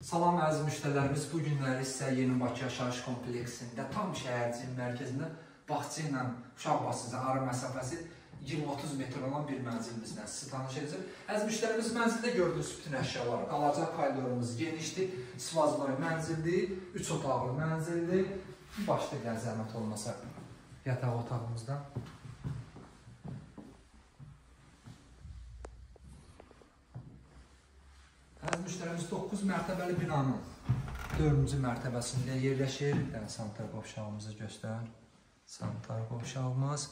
Salam əziz müştərilərimiz, bu günləri sizə Yeni Bakı yaşayış kompleksində tam şəhərciyinin mərkəzində bağça ilə uşaq bağçası ara məsafəsi 20-30 metr olan bir mənzilimizlə sizi tanış edəcəm. Əziz müştərimiz, mənzildə gördüyünüz bütün əşyalar, qalacaq koridorumuz genişdir, svazboy mənzildir, 3 otaqlı mənzildir. Başda gəl zəhmət olmasa yataq otağımızdan. Əziz müştərimiz 9 mərtəbəli binanın 4-cü mərtəbəsində yerləşir. Sanitar qovşağımızı göstər. Sanitar qovşağımız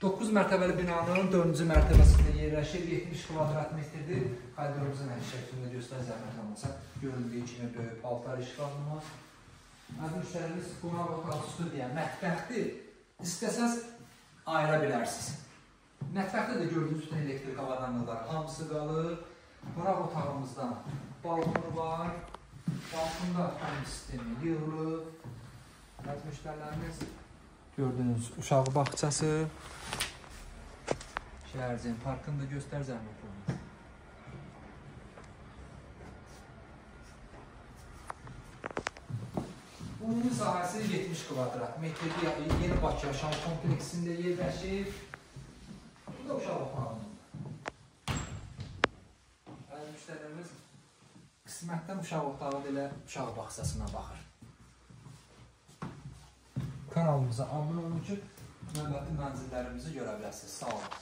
9 mərtəbəli binanın 4-cü mərtəbəsində yerləşir. 70 kvadrat metrdir. Koridorumuzun hər şəklində göstər zəhmət olmasa. Görüldüyü kimi böyük paltar işğalımız. Əziz müştərimiz qonaq otağı studiya, mətbəxdir. İstəsəz ayıra bilərsiniz. Mətbəxdə də gördüyünüz bütün elektrik avadanlıqlar hamısı qalır. Qonaq otağımızda balkonu var. Balkonda fan sistemi yığılıb. Əziz müştərilərimiz, gördüyünüz uşaq bağçası. Şəhərciyinin parkını da göstər zəhmət olmaz. Ümumi sahəsi 70 kvadrat metrdir. Yeni Bakı yaşayış kompleksində yerləşir. Bu da uşaq otağımız. Müştərilərimiz qismətdən uşaq otağı ilə uşaq bağçasına baxır. Kanalımıza abunə olun ki, növbəti mənzillərimizi görə biləsiniz. Sağ olun.